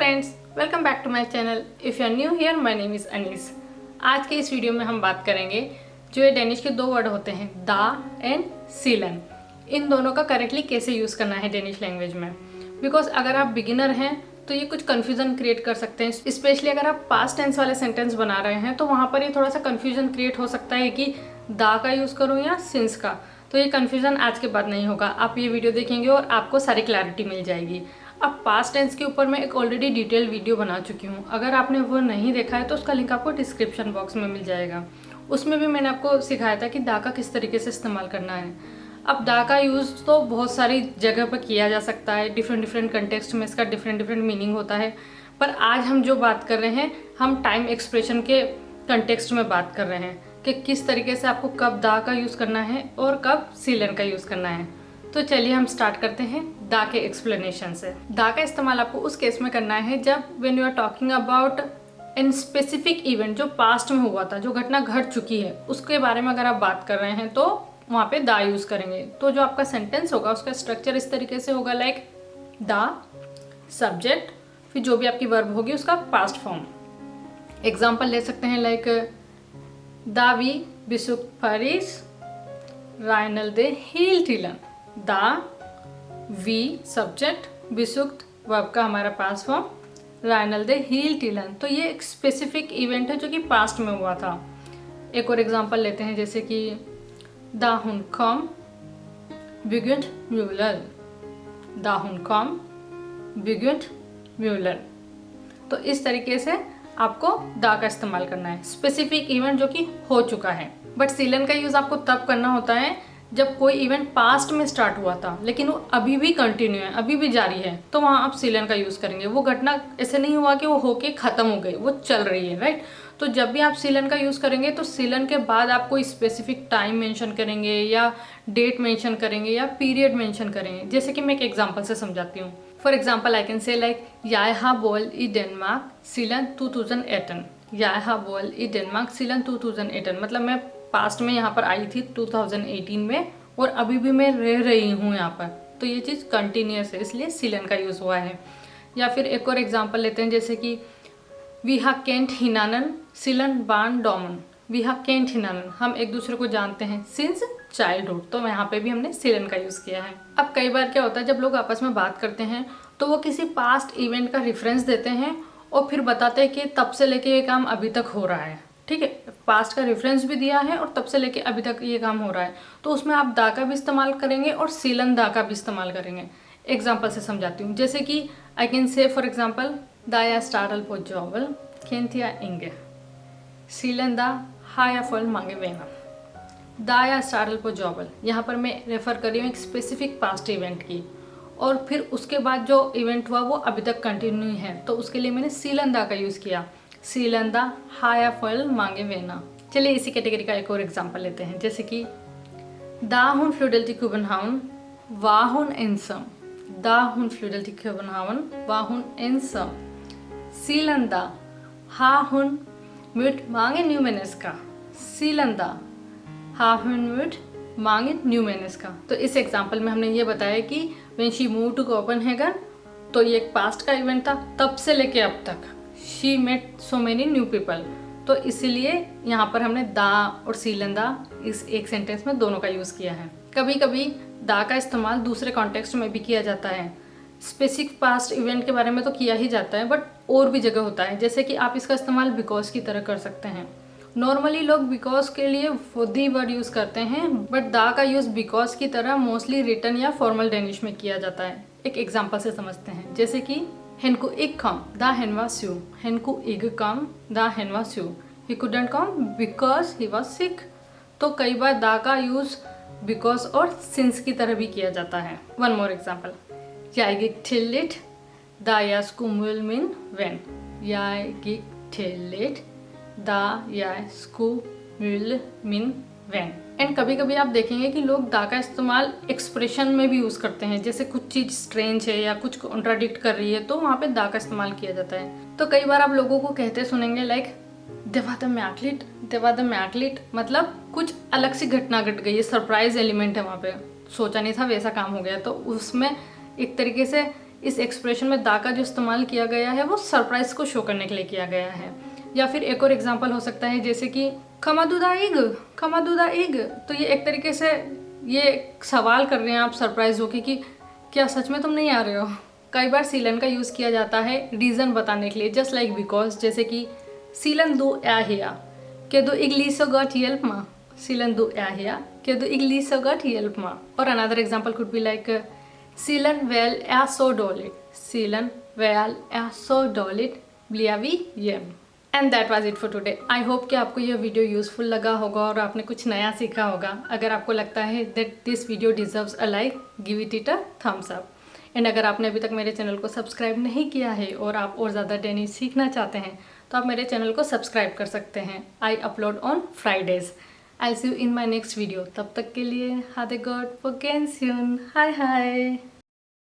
Friends, welcome back to my channel. If you are new here, my name is Anees. आज के इस video में हम बात करेंगे जो ये डेनिश के दो वर्ड होते हैं दा एंड सीलन, इन दोनों का करेक्टली कैसे यूज़ करना है डेनिश लैंग्वेज में। बिकॉज अगर आप बिगिनर हैं तो ये कुछ कन्फ्यूज़न क्रिएट कर सकते हैं, स्पेशली अगर आप पास्ट टेंस वाले सेंटेंस बना रहे हैं तो वहाँ पर ये थोड़ा सा कन्फ्यूजन क्रिएट हो सकता है कि दा का यूज़ करूँ या सिंस का। तो ये कन्फ्यूजन आज के बाद नहीं होगा, आप ये वीडियो देखेंगे और आपको सारी क्लैरिटी मिल जाएगी। अब पास्ट टेंस के ऊपर मैं एक ऑलरेडी डिटेल वीडियो बना चुकी हूँ, अगर आपने वो नहीं देखा है तो उसका लिंक आपको डिस्क्रिप्शन बॉक्स में मिल जाएगा। उसमें भी मैंने आपको सिखाया था कि दा का किस तरीके से इस्तेमाल करना है। अब दा का यूज़ तो बहुत सारी जगह पर किया जा सकता है, डिफरेंट कंटेक्स्ट में इसका डिफरेंट मीनिंग होता है। पर आज हम जो बात कर रहे हैं, हम टाइम एक्सप्रेशन के कंटेक्स्ट में बात कर रहे हैं कि किस तरीके से आपको कब दा का यूज़ करना है और कब सीलन का यूज़ करना है। तो चलिए हम स्टार्ट करते हैं दा के एक्सप्लेनेशन से। दा का इस्तेमाल आपको उस केस में करना है जब when you are talking about an specific event जो पास्ट में हुआ था, जो घटना घट चुकी है, उसके बारे में अगर आप बात कर रहे हैं तो वहाँ पे दा यूज़ करेंगे। तो जो आपका सेंटेंस होगा उसका स्ट्रक्चर इस तरीके से होगा, लाइक दा सब्जेक्ट, फिर जो भी आपकी वर्ब होगी उसका पास्ट फॉर्म। एग्जाम्पल ले सकते हैं लाइक दा वी बिसुक पारिस राइनल दे हील टीलन। दा वी सब्जेक्ट, बिसुक्त वर्ब का हमारा पास्ट फॉर्म, राइनल दे हील टीलन। तो ये एक स्पेसिफिक इवेंट है जो कि पास्ट में हुआ था। एक और एग्जांपल लेते हैं, जैसे कि दा हुन कॉम बिगुंट म्यूलर। दा हुन कॉम बिगुंट म्यूलर। तो इस तरीके से आपको दा का इस्तेमाल करना है, स्पेसिफिक इवेंट जो कि हो चुका है। बट सीलन का यूज़ आपको तब करना होता है जब कोई इवेंट पास्ट में स्टार्ट हुआ था लेकिन वो अभी भी कंटिन्यू है, अभी भी जारी है, तो वहाँ आप सीलन का यूज़ करेंगे। वो घटना ऐसे नहीं हुआ कि वो होके ख़त्म हो गई, वो चल रही है, राइट। तो जब भी आप सीलन का यूज़ करेंगे तो सीलन के बाद आप कोई स्पेसिफिक टाइम मेंशन करेंगे या डेट मेंशन करेंगे या पीरियड मेंशन करेंगे। जैसे कि मैं एक एग्जाम्पल से समझाती हूँ। For example I can say like jeg har bodd i Denmark siden 2018। jeg har bodd i Denmark siden 2018 मतलब मैं पास्ट में यहाँ पर आई थी 2018 में और अभी भी मैं रह रही हूँ यहाँ पर। तो ये चीज़ कंटिन्यूस है, इसलिए सीलन का यूज़ हुआ है। या फिर एक और एग्जांपल लेते हैं, जैसे कि वी हा केंट हिनानन सीलन बान डोमन। वी हा केंट हिनानन, हम एक दूसरे को जानते हैं सिंस चाइल्डहुड, तो यहाँ पे भी हमने सीलन का यूज़ किया है। अब कई बार क्या होता है, जब लोग आपस में बात करते हैं तो वो किसी पास्ट इवेंट का रेफरेंस देते हैं और फिर बताते हैं कि तब से लेके ये काम अभी तक हो रहा है। ठीक है, पास्ट का रेफरेंस भी दिया है और तब से लेके अभी तक ये काम हो रहा है, तो उसमें आप दा का भी इस्तेमाल करेंगे और सीलन दा का भी इस्तेमाल करेंगे। एग्जाम्पल से समझाती हूँ, जैसे कि I can say for example दा या स्टारल på जॉबल केंथिया इंगे सीलन दा हा या फल मांगे वेना। दा या स्टारल på जॉबल, यहाँ पर मैं रेफर कर रही हूँ एक स्पेसिफिक पास्ट इवेंट की, और फिर उसके बाद जो इवेंट हुआ वो अभी तक कंटिन्यू है, तो उसके लिए मैंने सीलन दा का यूज़ किया। सीलन दा हा या फल मांगे वेना। चलिए इसी कैटेगरी का एक और एग्जांपल लेते हैं, जैसे कि दा हुन फ्लूडल टी कुबनहाउन वाहुन एंसम। दा हुन फ्लूडल टी कुबनहाउन वाहुन एंसम सीलन दा हा हुन म्यूट मांगे न्यू मेनेस्का। सीलन दा हा हुन म्यूट मांगे न्यू मेनेस्का। तो इस एग्जाम्पल में हमने ये बताया कि when she move to Copenhagen, तो ये एक पास्ट का इवेंट था, तब से लेके अब तक she met so many new people. तो इसीलिए यहाँ पर हमने दा और सीलन दा इस एक सेंटेंस में दोनों का यूज़ किया है। कभी कभी दा का इस्तेमाल दूसरे कॉन्टेक्स्ट में भी किया जाता है। स्पेसिफिक पास्ट इवेंट के बारे में तो किया ही जाता है, बट और भी जगह होता है। जैसे कि आप इसका इस्तेमाल बिकॉज की तरह कर सकते हैं। नॉर्मली लोग बिकॉज के लिए दी वर्ड यूज़ करते हैं, बट दा का यूज़ बिकॉज की तरह मोस्टली रिटर्न या फॉर्मल डेनिश में किया जाता है। एक एग्जाम्पल से समझते हैं, जैसे कि हेनको इग कम दा हेनवा स्यू। हेनको इग कम दा हेनवा स्यू। He couldn't come because he was sick. तो कई बार दा का यूज़ बिकॉज और सिंस की तरह भी किया जाता है। One more example, jeg gikk tillit da jeg skulle min venn। jeg gikk tillit da jeg skulle min venn। And कभी कभी आप देखेंगे कि लोग दा का इस्तेमाल एक्सप्रेशन में भी यूज़ करते हैं, जैसे कुछ चीज़ स्ट्रेंज है या कुछ कॉन्ट्राडिक्ट कर रही है तो वहाँ पे दा का इस्तेमाल किया जाता है। तो कई बार आप लोगों को कहते सुनेंगे लाइक देवा द मैकलिट। देवा द मैकलिट मतलब कुछ अलग सी घटना घट गई है, सरप्राइज एलिमेंट है वहाँ पे, सोचा नहीं था वैसा काम हो गया। तो उसमें एक तरीके से इस एक्सप्रेशन में दा का जो इस्तेमाल किया गया है वो सरप्राइज को शो करने के लिए किया गया है। या फिर एक और एग्जांपल हो सकता है जैसे कि खमादुदाइग, खमादुदाइग। तो ये एक तरीके से ये सवाल कर रहे हैं आप सरप्राइज होके कि क्या सच में तुम नहीं आ रहे हो। कई बार सीलन का यूज़ किया जाता है रीज़न बताने के लिए, जस्ट लाइक बिकॉज, जैसे कि सीलन दो या हिया के दो इगली सो गॉट हेल्प मा, सीलन दो या हिया के दो इगली सो गॉट हेल्प मा। और another example could be like सीलन वेल या सो डॉलिट, सीलन वेल या सो डॉलिट ब्लियावी येम। And that was it for today. I hope कि आपको यह वीडियो यूज़फुल लगा होगा और आपने कुछ नया सीखा होगा। अगर आपको लगता है that this video deserves a like, give it a thumbs up. And अगर आपने अभी तक मेरे चैनल को सब्सक्राइब नहीं किया है और आप और ज़्यादा डेनिश सीखना चाहते हैं तो आप मेरे चैनल को सब्सक्राइब कर सकते हैं। I upload on Fridays. I see you in my next video. तब तक के लिए हादे god for gain soon. Hi hi.